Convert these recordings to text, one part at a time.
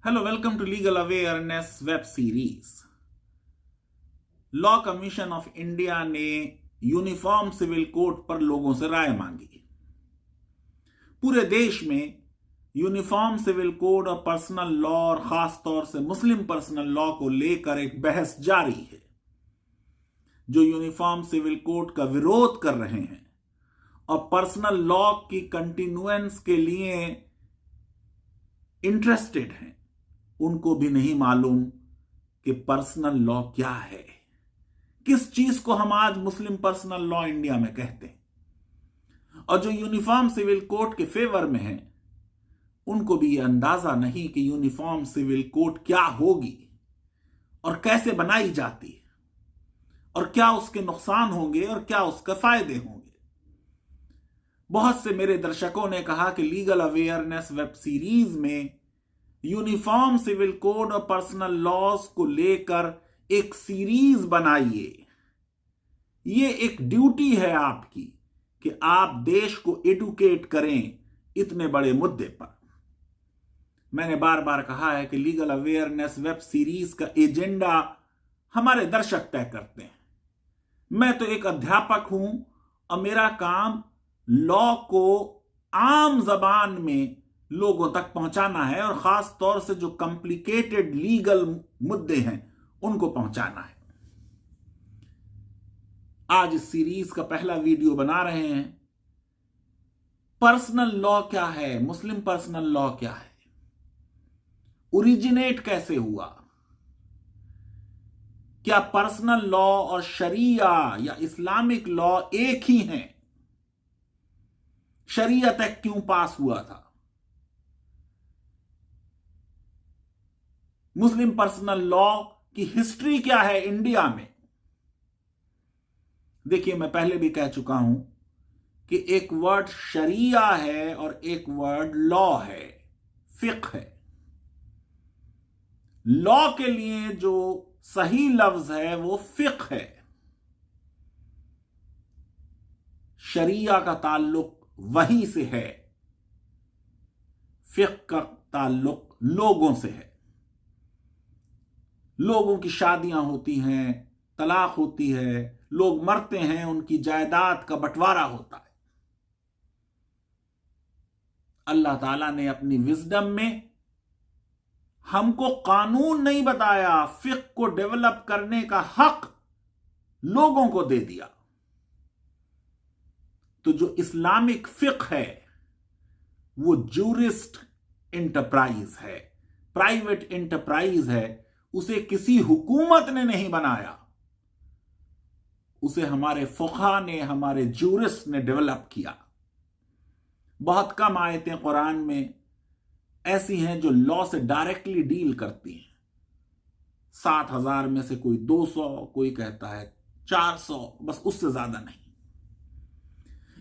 Hello, welcome to Legal Awareness web series. Law commission of India ने uniform civil code पर लोगों से राय मांगी। पूरे देश में यूनिफॉर्म सिविल कोड और पर्सनल लॉ और खास तौर से मुस्लिम पर्सनल लॉ को लेकर एक बहस जारी है। जो यूनिफॉर्म सिविल कोड का विरोध कर रहे हैं और पर्सनल लॉ की कंटिन्यूएंस के लिए इंटरेस्टेड हैं, उनको भी नहीं मालूम कि पर्सनल लॉ क्या है, किस चीज को हम आज मुस्लिम पर्सनल लॉ इंडिया में कहते हैं। और जो यूनिफॉर्म सिविल कोड के फेवर में हैं, उनको भी यह अंदाजा नहीं कि यूनिफॉर्म सिविल कोड क्या होगी और कैसे बनाई जाती है और क्या उसके नुकसान होंगे और क्या उसके फायदे होंगे। बहुत से मेरे दर्शकों ने कहा कि लीगल अवेयरनेस वेब सीरीज में यूनिफॉर्म सिविल कोड और पर्सनल लॉज को लेकर एक सीरीज बनाइए। ये एक ड्यूटी है आपकी कि आप देश को एडुकेट करें इतने बड़े मुद्दे पर। मैंने बार बार कहा है कि लीगल अवेयरनेस वेब सीरीज का एजेंडा हमारे दर्शक तय करते हैं। मैं तो एक अध्यापक हूं और मेरा काम लॉ को आम जबान में लोगों तक पहुंचाना है और खास तौर से जो कॉम्प्लिकेटेड लीगल मुद्दे हैं उनको पहुंचाना है। आज इस सीरीज का पहला वीडियो बना रहे हैं। पर्सनल लॉ क्या है, मुस्लिम पर्सनल लॉ क्या है, ओरिजिनेट कैसे हुआ, क्या पर्सनल लॉ और शरिया या इस्लामिक लॉ एक ही हैं, शरीयत एक्ट क्यों पास हुआ था, मुस्लिम पर्सनल लॉ की हिस्ट्री क्या है इंडिया में। देखिए, मैं पहले भी कह चुका हूं कि एक वर्ड शरिया है और एक वर्ड लॉ है, फिक्ह है। लॉ के लिए जो सही लफ्ज है वो फिक्ह है। शरिया का ताल्लुक वही से है, फिक्ह का ताल्लुक लोगों से है। लोगों की शादियां होती हैं, तलाक होती है, लोग मरते हैं, उनकी जायदाद का बंटवारा होता है। अल्लाह ताला ने अपनी विजडम में हमको कानून नहीं बताया, फिक्ह को डेवलप करने का हक लोगों को दे दिया। तो जो इस्लामिक फिक्ह है वो जूरिस्ट इंटरप्राइज है, प्राइवेट इंटरप्राइज है। उसे किसी हुकूमत ने नहीं बनाया, उसे हमारे फुक़हा ने, हमारे जूरिस्ट ने डेवलप किया। बहुत कम आयतें कुरान में ऐसी हैं जो लॉ से डायरेक्टली डील करती हैं। 7,000 में से कोई 200, कोई कहता है 400, बस उससे ज्यादा नहीं।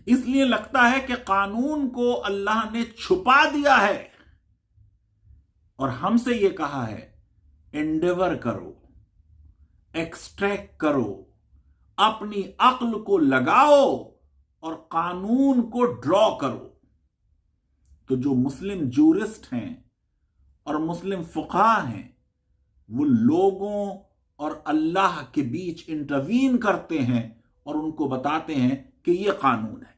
इसलिए लगता है कि कानून को अल्लाह ने छुपा दिया है और हमसे यह कहा है एंडेवर करो, एक्सट्रैक्ट करो, अपनी अक्ल को लगाओ और कानून को ड्रॉ करो। तो जो मुस्लिम जूरिस्ट हैं और मुस्लिम फुक़हा हैं, वो लोगों और अल्लाह के बीच इंटरवीन करते हैं और उनको बताते हैं कि यह कानून है।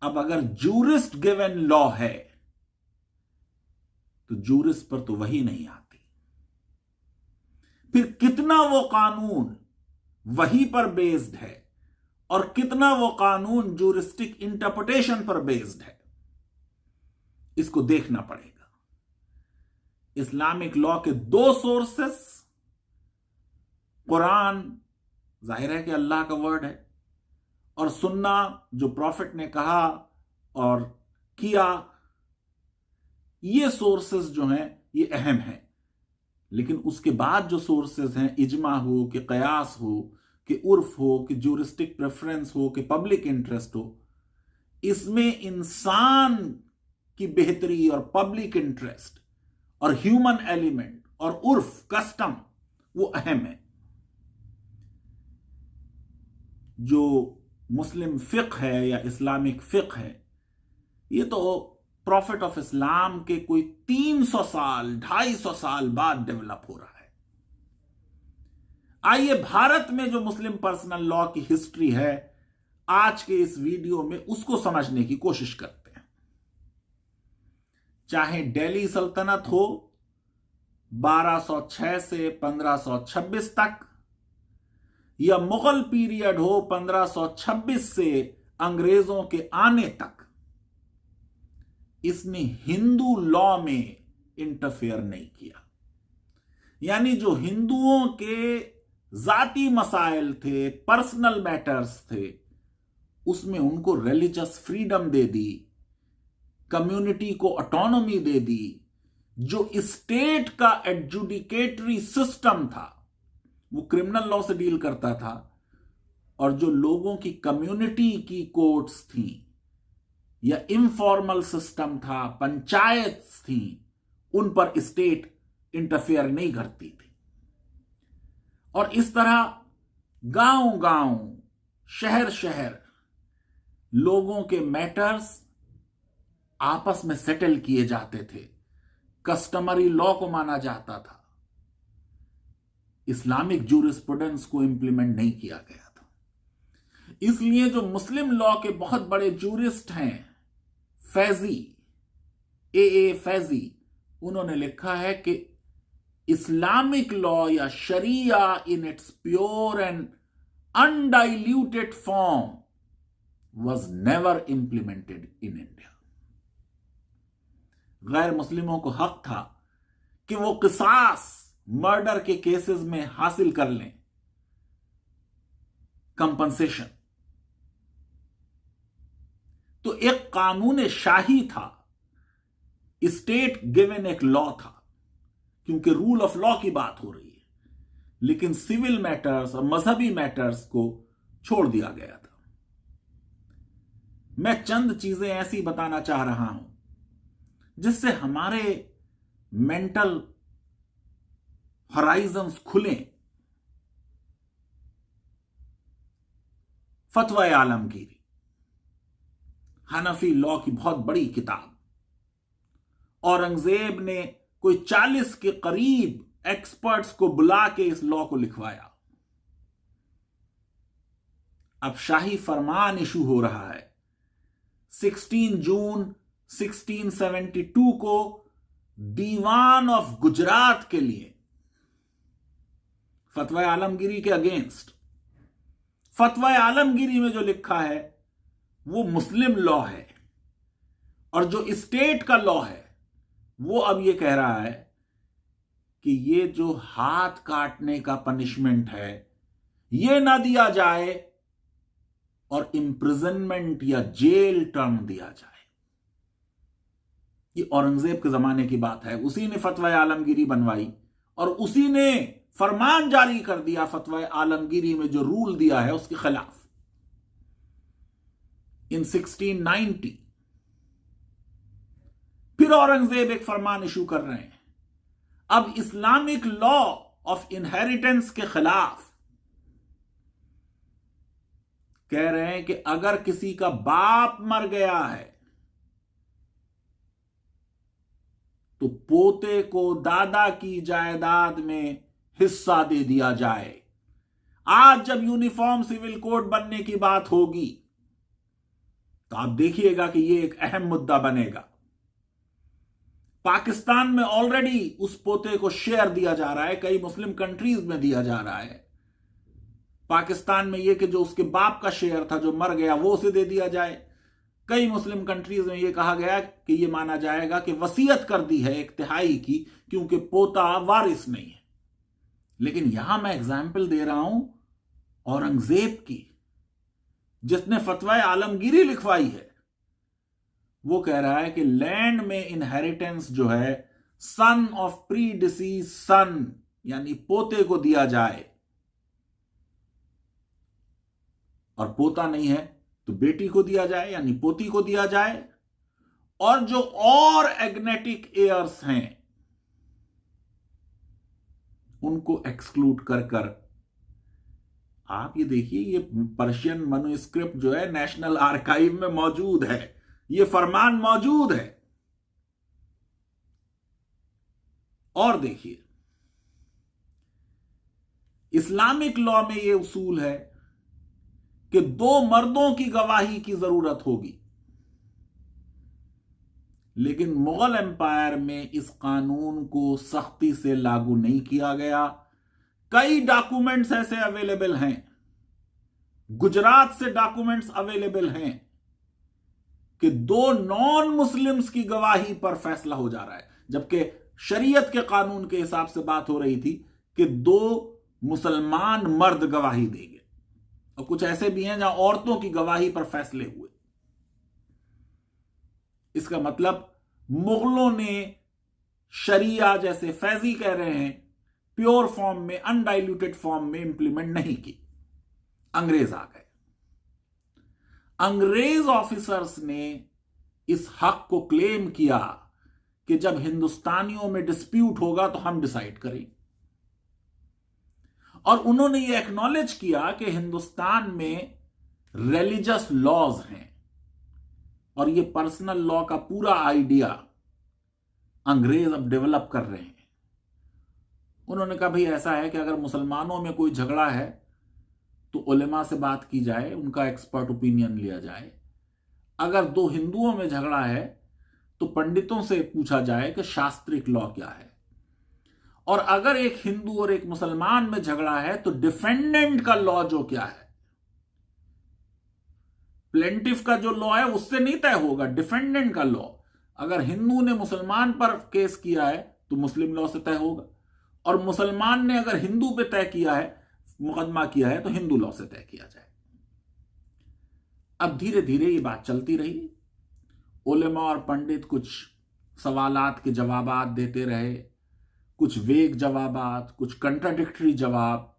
अब अगर जूरिस्ट गिवन लॉ है तो जूरिस्ट पर तो वही नहीं आती। फिर कितना वो कानून वही पर बेस्ड है और कितना वो कानून जूरिस्टिक इंटरप्रिटेशन पर बेस्ड है, इसको देखना पड़ेगा। इस्लामिक लॉ के 2 सोर्सेस, कुरान जाहिर है कि अल्लाह का वर्ड है, और सुन्ना जो प्रॉफिट ने कहा और किया। ये सोर्सेस जो हैं ये अहम हैं, लेकिन उसके बाद जो सोर्सेस हैं, इजमा हो कि कयास हो कि उर्फ हो कि जूरिस्टिक प्रेफरेंस हो कि पब्लिक इंटरेस्ट हो, इसमें इंसान की बेहतरी और पब्लिक इंटरेस्ट और ह्यूमन एलिमेंट और उर्फ, कस्टम, वो अहम है। जो मुस्लिम फिक्ह है या इस्लामिक फिक्ह है, ये तो प्रॉफिट ऑफ इस्लाम के कोई 300 साल 250 साल बाद डेवलप हो रहा है। आइए भारत में जो मुस्लिम पर्सनल लॉ की हिस्ट्री है आज के इस वीडियो में उसको समझने की कोशिश करते हैं। चाहे दिल्ली सल्तनत हो 1206 से 1526 तक, या मुगल पीरियड हो 1526 से अंग्रेजों के आने तक, इसने हिंदू लॉ में इंटरफेयर नहीं किया। यानी जो हिंदुओं के जाती मसाइल थे, पर्सनल मैटर्स थे, उसमें उनको रिलीजियस फ्रीडम दे दी, कम्युनिटी को ऑटोनॉमी दे दी। जो स्टेट का एडजुडिकेटरी सिस्टम था वो क्रिमिनल लॉ से डील करता था, और जो लोगों की कम्युनिटी की कोर्ट्स थी या इनफॉर्मल सिस्टम था, पंचायत थी, उन पर स्टेट इंटरफेयर नहीं करती थी। और इस तरह गांव गांव, शहर शहर लोगों के मैटर्स आपस में सेटल किए जाते थे। कस्टमरी लॉ को माना जाता था, इस्लामिक जूरिस्प्रूडेंस को इंप्लीमेंट नहीं किया गया था। इसलिए जो मुस्लिम लॉ के बहुत बड़े जूरिस्ट हैं, फैजी, ए फैजी, उन्होंने लिखा है कि इस्लामिक लॉ या शरिया in its pure and undiluted form was never implemented in India. गैर मुस्लिमों को हक था कि वो किसास मर्डर के केसेस में हासिल कर लें कंपनसेशन। तो एक कानून शाही था, स्टेट गिवन एक लॉ था, क्योंकि रूल ऑफ लॉ की बात हो रही है, लेकिन सिविल मैटर्स और मजहबी मैटर्स को छोड़ दिया गया था। मैं चंद चीजें ऐसी बताना चाह रहा हूं जिससे हमारे मेंटल हॉराइजन्स खुलें। फतवा आलमगीरी, हनफी लॉ की बहुत बड़ी किताब। औरंगजेब ने कोई 40 के करीब एक्सपर्ट्स को बुला के इस लॉ को लिखवाया। अब शाही फरमान इशू हो रहा है। 16 जून 1672 को दीवान ऑफ गुजरात के लिए फतवा आलमगीरी के अगेंस्ट, फतवा आलमगीरी में जो लिखा है वो मुस्लिम लॉ है, और जो स्टेट का लॉ है वो अब ये कह रहा है कि ये जो हाथ काटने का पनिशमेंट है ये ना दिया जाए और इंप्रिजनमेंट या जेल टर्म दिया जाए। ये औरंगजेब के जमाने की बात है। उसी ने फतवा आलमगीरी बनवाई और उसी ने फरमान जारी कर दिया फतवा आलमगीरी में जो रूल दिया है उसके खिलाफ इन 1690। फिर औरंगजेब एक फरमान इशू कर रहे हैं, अब इस्लामिक लॉ ऑफ इनहेरिटेंस के खिलाफ। कह रहे हैं कि अगर किसी का बाप मर गया है तो पोते को दादा की जायदाद में हिस्सा दे दिया जाए। आज जब यूनिफॉर्म सिविल कोड बनने की बात होगी तो आप देखिएगा कि यह एक अहम मुद्दा बनेगा। पाकिस्तान में ऑलरेडी उस पोते को शेयर दिया जा रहा है, कई मुस्लिम कंट्रीज में दिया जा रहा है। पाकिस्तान में यह कि जो उसके बाप का शेयर था जो मर गया वो उसे दे दिया जाए। कई मुस्लिम कंट्रीज में यह कहा गया कि यह माना जाएगा कि वसीयत कर दी है 1/3 की, क्योंकि पोता वारिस नहीं है। लेकिन यहां मैं एग्जाम्पल दे रहा हूं औरंगजेब की, जिसने फतवा आलमगीरी लिखवाई है। वो कह रहा है कि लैंड में इनहेरिटेंस जो है सन ऑफ प्री डिसीज सन यानी पोते को दिया जाए, और पोता नहीं है तो बेटी को दिया जाए यानी पोती को दिया जाए। और जो और एग्नेटिक एयर्स हैं उनको एक्सक्लूड कर कर। आप ये देखिए, ये पर्शियन मनुस्क्रिप्ट जो है नेशनल आर्काइव में मौजूद है, ये फरमान मौजूद है। और देखिए, इस्लामिक लॉ में यह उसूल है कि 2 मर्दों की गवाही की जरूरत होगी, लेकिन मुगल एम्पायर में इस कानून को सख्ती से लागू नहीं किया गया। कई डॉक्यूमेंट्स ऐसे अवेलेबल हैं, गुजरात से डॉक्यूमेंट्स अवेलेबल हैं कि 2 नॉन मुस्लिम्स की गवाही पर फैसला हो जा रहा है, जबकि शरीयत के कानून के हिसाब से बात हो रही थी कि 2 मुसलमान मर्द गवाही देंगे, और कुछ ऐसे भी हैं जहां औरतों की गवाही पर फैसले हुए। इसका मतलब मुगलों ने शरिया, जैसे फैजी कह रहे हैं, प्योर फॉर्म में, अनडाइल्यूटेड फॉर्म में इंप्लीमेंट नहीं की। अंग्रेज आ गए। अंग्रेज ऑफिसर्स ने इस हक को क्लेम किया कि जब हिंदुस्तानियों में डिस्प्यूट होगा तो हम डिसाइड करें, और उन्होंने ये एक्नॉलेज किया कि हिंदुस्तान में रिलीजियस लॉज हैं, और ये पर्सनल लॉ का पूरा आइडिया अंग्रेज अब डेवलप कर रहे हैं। उन्होंने कहा भाई ऐसा है कि अगर मुसलमानों में कोई झगड़ा है तो उलेमा से बात की जाए, उनका एक्सपर्ट ओपिनियन लिया जाए। अगर 2 हिंदुओं में झगड़ा है तो पंडितों से पूछा जाए कि शास्त्रिक लॉ क्या है, और अगर एक हिंदू और एक मुसलमान में झगड़ा है तो डिफेंडेंट का लॉ जो क्या है, प्लेंटिफ का जो लॉ है उससे नहीं तय होगा, डिफेंडेंट का लॉ। अगर हिंदू ने मुसलमान पर केस किया है तो मुस्लिम लॉ से तय होगा, और मुसलमान ने अगर हिंदू पे तय किया है, मुकदमा किया है, तो हिंदू लॉ से तय किया जाए। अब धीरे धीरे ये बात चलती रही। उलेमा और पंडित कुछ सवालात के जवाबात देते रहे, कुछ वेग जवाबात, कुछ कंट्राडिक्टरी जवाब।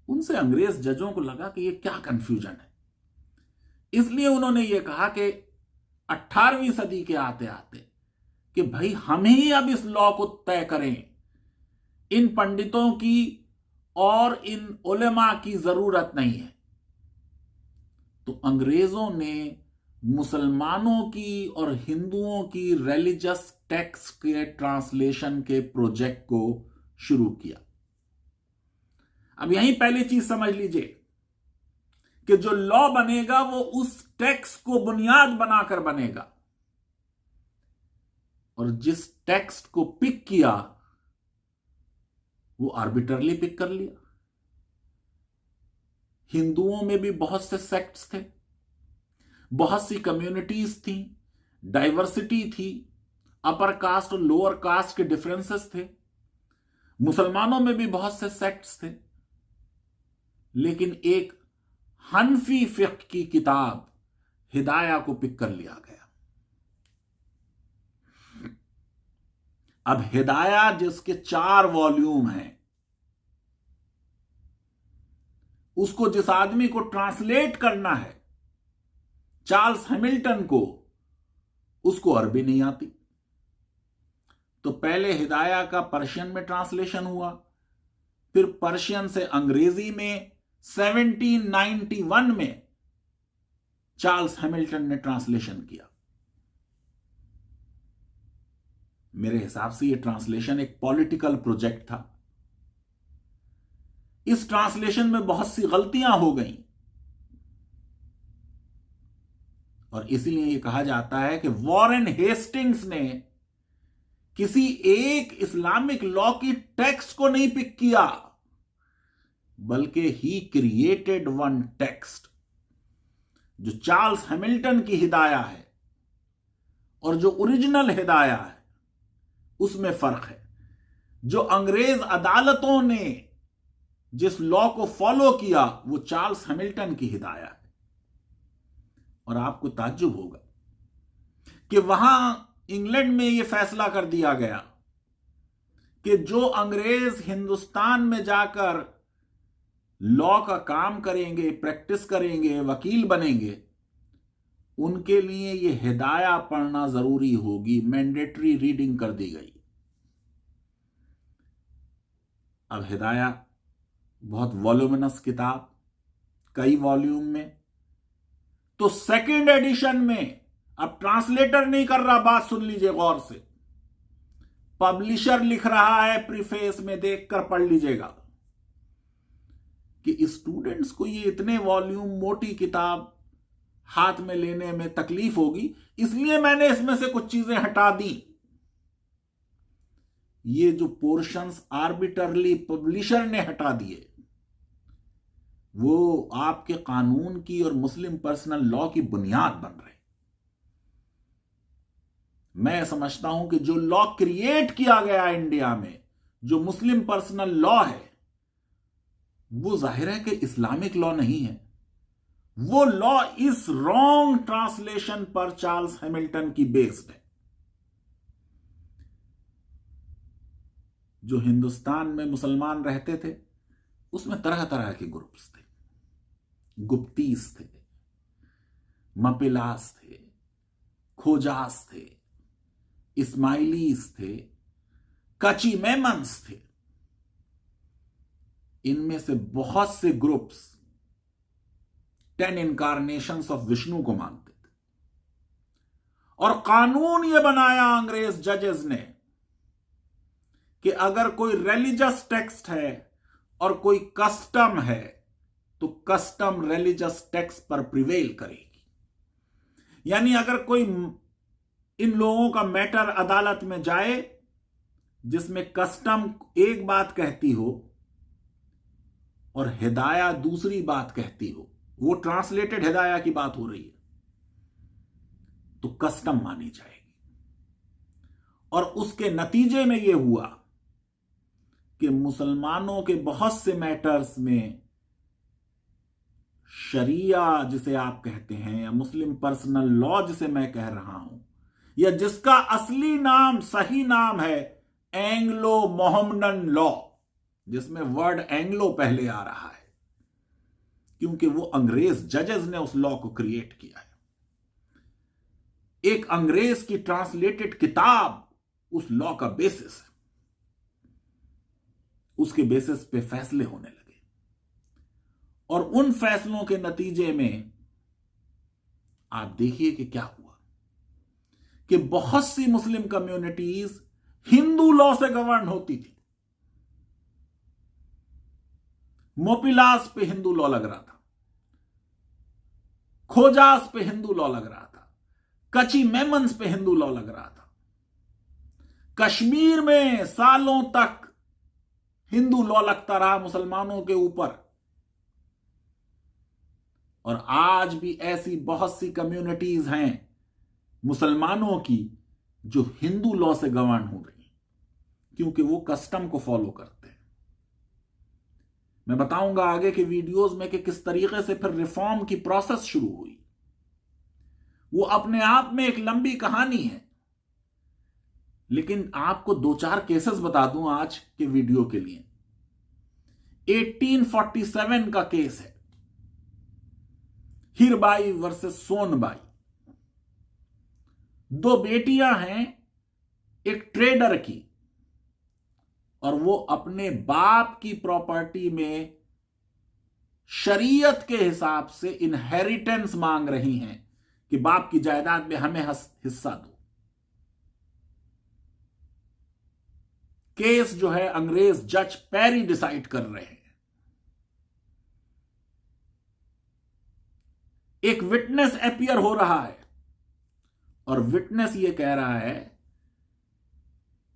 उनसे अंग्रेज जजों को लगा कि ये क्या कंफ्यूजन है, इसलिए उन्होंने ये कहा कि 18वीं सदी के आते आते कि भाई हम ही अब इस लॉ को तय करें, इन पंडितों की और इन उलेमा की जरूरत नहीं है। तो अंग्रेजों ने मुसलमानों की और हिंदुओं की रिलीजियस टेक्स्ट के ट्रांसलेशन के प्रोजेक्ट को शुरू किया। अब यहीं पहली चीज समझ लीजिए कि जो लॉ बनेगा वो उस टेक्स्ट को बुनियाद बनाकर बनेगा, और जिस टेक्स्ट को पिक किया वो आर्बिट्रली पिक कर लिया। हिंदुओं में भी बहुत से सेक्ट्स थे, बहुत सी कम्युनिटीज थी, डाइवर्सिटी थी, अपर कास्ट और लोअर कास्ट के डिफरेंसेस थे। मुसलमानों में भी बहुत से सेक्ट्स थे, लेकिन एक हनफी फिक्र की किताब हिदाया को पिक कर लिया गया। अब हिदाया जिसके 4 वॉल्यूम हैं, उसको जिस आदमी को ट्रांसलेट करना है, चार्ल्स हैमिल्टन को, उसको अरबी नहीं आती। तो पहले हिदाया का पर्शियन में ट्रांसलेशन हुआ, फिर पर्शियन से अंग्रेजी में 1791 में चार्ल्स हैमिल्टन ने ट्रांसलेशन किया। मेरे हिसाब से यह ट्रांसलेशन एक पॉलिटिकल प्रोजेक्ट था। इस ट्रांसलेशन में बहुत सी गलतियां हो गईं, और इसीलिए यह कहा जाता है कि वॉरेन हेस्टिंग्स ने किसी एक इस्लामिक लॉ की टेक्स्ट को नहीं पिक किया, बल्कि ही क्रिएटेड वन टेक्स्ट। जो चार्ल्स हैमिल्टन की हिदाया है और जो ओरिजिनल हिदाया है उसमें फर्क है। जो अंग्रेज अदालतों ने जिस लॉ को फॉलो किया वो चार्ल्स हैमिल्टन की हिदाया है। और आपको ताज्जुब होगा कि वहां इंग्लैंड में यह फैसला कर दिया गया कि जो अंग्रेज हिंदुस्तान में जाकर लॉ का काम करेंगे, प्रैक्टिस करेंगे, वकील बनेंगे, उनके लिए यह हिदाया पढ़ना जरूरी होगी, मैंडेटरी रीडिंग कर दी गई। अब हिदाया बहुत वॉल्यूमिनस किताब, कई वॉल्यूम में, तो सेकंड एडिशन में, अब ट्रांसलेटर नहीं कर रहा, बात सुन लीजिए गौर से, पब्लिशर लिख रहा है प्रीफेस में, देखकर पढ़ लीजिएगा कि स्टूडेंट्स को ये इतने वॉल्यूम मोटी किताब हाथ में लेने में तकलीफ होगी, इसलिए मैंने इसमें से कुछ चीजें हटा दी। ये जो पोर्शंस आर्बिटरली पब्लिशर ने हटा दिए, वो आपके कानून की और मुस्लिम पर्सनल लॉ की बुनियाद बन रहे। मैं समझता हूं कि जो लॉ क्रिएट किया गया इंडिया में, जो मुस्लिम पर्सनल लॉ है, वो जाहिर है कि इस्लामिक लॉ नहीं है। वो लॉ इस रॉन्ग ट्रांसलेशन पर चार्ल्स हैमिल्टन की बेस्ड है। जो हिंदुस्तान में मुसलमान रहते थे, उसमें तरह तरह के ग्रुप्स थे। गुप्तीस थे, मपिलास थे, खोजास थे, इस्माइलीस थे, कची मेमन्स थे। इनमें से बहुत से ग्रुप्स 10 इनकारनेशंस ऑफ विष्णु को मानते थे। और कानून यह बनाया अंग्रेज जजेस ने कि अगर कोई रिलीजियस टेक्स्ट है और कोई कस्टम है, तो कस्टम रिलीजियस टेक्स्ट पर प्रिवेल करेगी। यानी अगर कोई इन लोगों का मैटर अदालत में जाए जिसमें कस्टम एक बात कहती हो और हिदाया दूसरी बात कहती हो, वो ट्रांसलेटेड हिदाया की बात हो रही है, तो कस्टम मानी जाएगी। और उसके नतीजे में यह हुआ कि मुसलमानों के बहुत से मैटर्स में शरिया जिसे आप कहते हैं, या मुस्लिम पर्सनल लॉ जिसे मैं कह रहा हूं, या जिसका असली नाम, सही नाम है एंग्लो मोहम्मदन लॉ, जिसमें वर्ड एंग्लो पहले आ रहा है क्योंकि वो अंग्रेज जजेस ने उस लॉ को क्रिएट किया है। एक अंग्रेज की ट्रांसलेटेड किताब उस लॉ का बेसिस है। उसके बेसिस पे फैसले होने लगे और उन फैसलों के नतीजे में आप देखिए कि क्या हुआ कि बहुत सी मुस्लिम कम्युनिटीज हिंदू लॉ से गवर्न होती थी। मोपिलास पे हिंदू लॉ लग रहा था, खोजास पे हिंदू लॉ लग रहा था, कची मेमन्स पे हिंदू लॉ लग रहा था। कश्मीर में सालों तक हिंदू लॉ लगता रहा मुसलमानों के ऊपर। और आज भी ऐसी बहुत सी कम्युनिटीज हैं मुसलमानों की जो हिंदू लॉ से गवर्न हो रही हैं क्योंकि वो कस्टम को फॉलो करते हैं। मैं बताऊंगा आगे के वीडियोस में कि किस तरीके से फिर रिफॉर्म की प्रोसेस शुरू हुई। वो अपने आप में एक लंबी कहानी है, लेकिन आपको 2-4 केसेस बता दूं आज के वीडियो के लिए। 1847 का केस है, हीरबाई वर्सेस सोनबाई। 2 बेटियां हैं एक ट्रेडर की, और वो अपने बाप की प्रॉपर्टी में शरीयत के हिसाब से इनहेरिटेंस मांग रही हैं कि बाप की जायदाद में हमें हिस्सा दो। केस जो है अंग्रेज जज पेरी डिसाइड कर रहे हैं। एक विटनेस अपीयर हो रहा है और विटनेस ये कह रहा है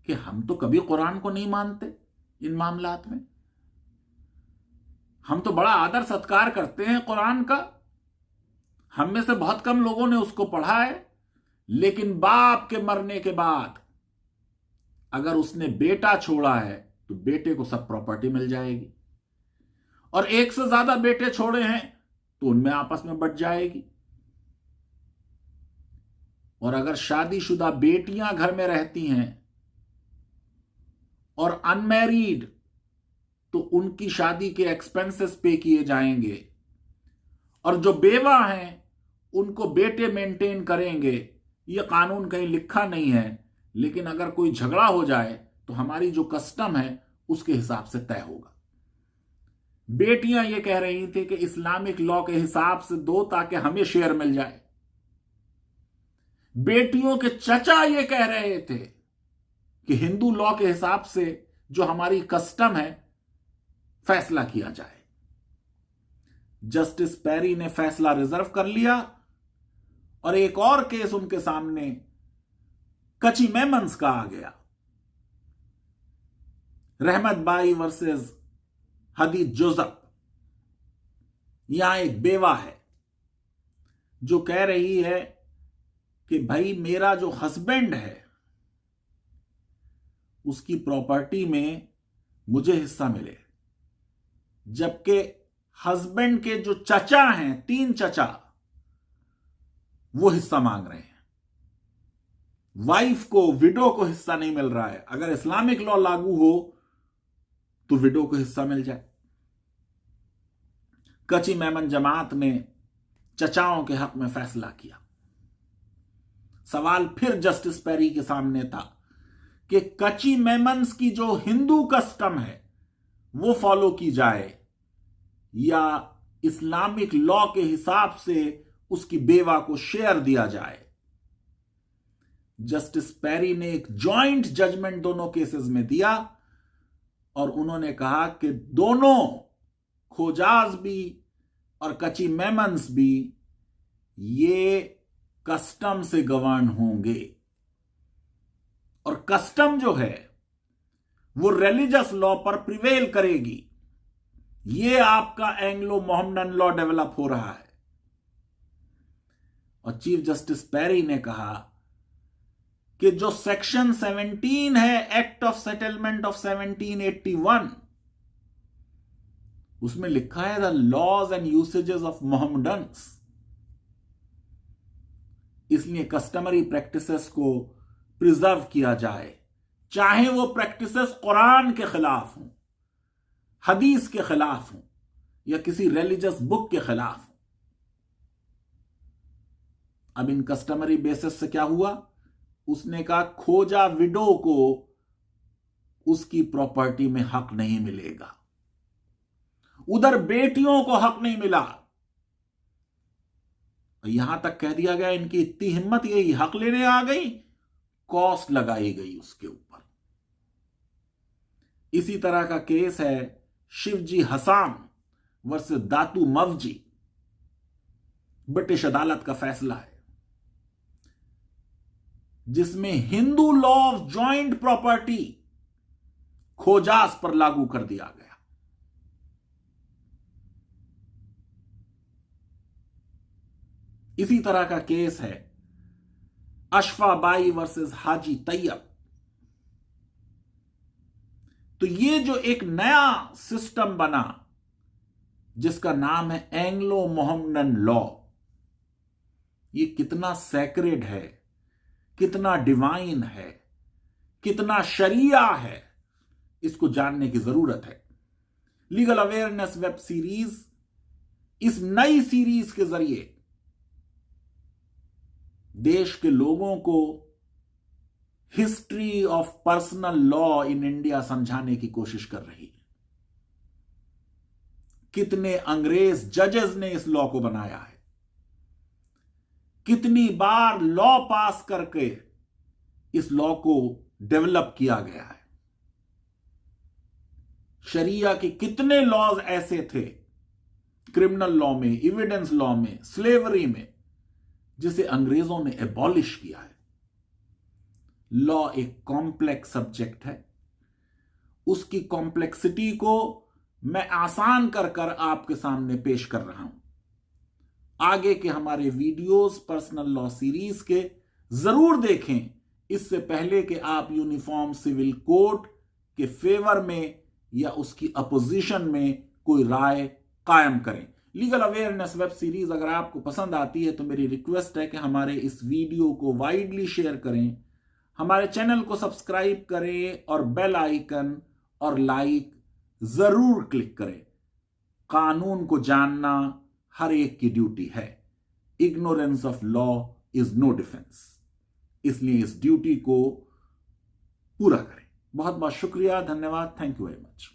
कि हम तो कभी कुरान को नहीं मानते इन मामलात में, हम तो बड़ा आदर सत्कार करते हैं कुरान का, हम में से बहुत कम लोगों ने उसको पढ़ा है, लेकिन बाप के मरने के बाद अगर उसने बेटा छोड़ा है तो बेटे को सब प्रॉपर्टी मिल जाएगी, और एक से ज्यादा बेटे छोड़े हैं तो उनमें आपस में बंट जाएगी। और अगर शादीशुदा बेटियां घर में रहती हैं और अनमैरिड, तो उनकी शादी के एक्सपेंसेस पे किए जाएंगे, और जो बेवा हैं उनको बेटे मेंटेन करेंगे। ये कानून कहीं लिखा नहीं है, लेकिन अगर कोई झगड़ा हो जाए तो हमारी जो कस्टम है उसके हिसाब से तय होगा। बेटियां ये कह रही थी कि इस्लामिक लॉ के हिसाब से दो ताकि हमें शेयर मिल जाए। बेटियों के चचा ये कह रहे थे कि हिंदू लॉ के हिसाब से जो हमारी कस्टम है फैसला किया जाए। जस्टिस पेरी ने फैसला रिजर्व कर लिया और एक और केस उनके सामने कची मेमन्स का आ गया, रहमत बाई वर्सेस हदीद जोसेफ। यहां एक बेवा है जो कह रही है कि भाई मेरा जो हस्बैंड है उसकी प्रॉपर्टी में मुझे हिस्सा मिले, जबकि हस्बैंड के जो चचा हैं, 3 चचा, वो हिस्सा मांग रहे हैं। वाइफ को, विडो को हिस्सा नहीं मिल रहा है। अगर इस्लामिक लॉ लागू हो तो विडो को हिस्सा मिल जाए। कची मेमन जमात ने चचाओं के हक में फैसला किया। सवाल फिर जस्टिस पेरी के सामने था कि कची मेमन्स की जो हिंदू कस्टम है वो फॉलो की जाए या इस्लामिक लॉ के हिसाब से उसकी बेवा को शेयर दिया जाए। जस्टिस पेरी ने एक जॉइंट जजमेंट दोनों केसेस में दिया और उन्होंने कहा कि दोनों, खोजाज भी और कची मेमन्स भी, ये कस्टम से गवर्न होंगे और कस्टम जो है वो रिलीजियस लॉ पर प्रिवेल करेगी। ये आपका एंग्लो मोहम्मदन लॉ डेवलप हो रहा है। और चीफ जस्टिस पेरी ने कहा कि जो सेक्शन 17 है एक्ट ऑफ सेटलमेंट ऑफ 1781, उसमें लिखा है the laws and usages of Mohammedans. इसलिए कस्टमरी प्रैक्टिसेस को प्रिजर्व किया जाए, चाहे वो प्रैक्टिसेस कुरान के खिलाफ हों, हदीस के खिलाफ हों या किसी रिलीजियस बुक के खिलाफ हों। अब इन कस्टमरी बेसिस से क्या हुआ? उसने कहा खोजा विडो को उसकी प्रॉपर्टी में हक नहीं मिलेगा, उधर बेटियों को हक नहीं मिला। यहां तक कह दिया गया इनकी इतनी हिम्मत, यही हक लेने आ गई, कॉस्ट लगाई गई उसके ऊपर। इसी तरह का केस है शिवजी हसाम वर्सेस दातू मवजी। ब्रिटिश अदालत का फैसला है जिसमें Hindu law of joint property Khojas पर लागू कर दिया गया। इसी तरह का केस है अशफा बाई वर्सेस हाजी तैयब। तो ये जो एक नया सिस्टम बना जिसका नाम है एंग्लो मोहम्मदन लॉ, ये कितना सैक्रेड है, कितना डिवाइन है, कितना शरिया है, इसको जानने की जरूरत है। लीगल अवेयरनेस वेब सीरीज, इस नई सीरीज के जरिए देश के लोगों को history of personal law in India समझाने की कोशिश कर रही है। कितने अंग्रेज जजेस ने इस लॉ को बनाया है, कितनी बार लॉ पास करके इस लॉ को डेवलप किया गया है। शरिया के कितने लॉज ऐसे थे, क्रिमिनल लॉ में, एविडेंस लॉ में, स्लेवरी में, जिसे अंग्रेजों ने एबॉलिश किया है। लॉ एक कॉम्प्लेक्स सब्जेक्ट है, उसकी कॉम्प्लेक्सिटी को मैं आसान कर कर आपके सामने पेश कर रहा हूं। आगे के हमारे वीडियोस पर्सनल लॉ सीरीज के जरूर देखें, इससे पहले कि आप यूनिफॉर्म सिविल कोड के फेवर में या उसकी अपोजिशन में कोई राय कायम करें। लीगल अवेयरनेस वेब सीरीज अगर आपको पसंद आती है तो मेरी रिक्वेस्ट है कि हमारे इस वीडियो को वाइडली शेयर करें, हमारे चैनल को सब्सक्राइब करें और बेल आइकन और लाइक जरूर क्लिक करें। कानून को जानना हर एक की ड्यूटी है। Ignorance of law is no defence, इसलिए इस ड्यूटी को पूरा करें। बहुत बहुत शुक्रिया, धन्यवाद, थैंक यू वेरी मच।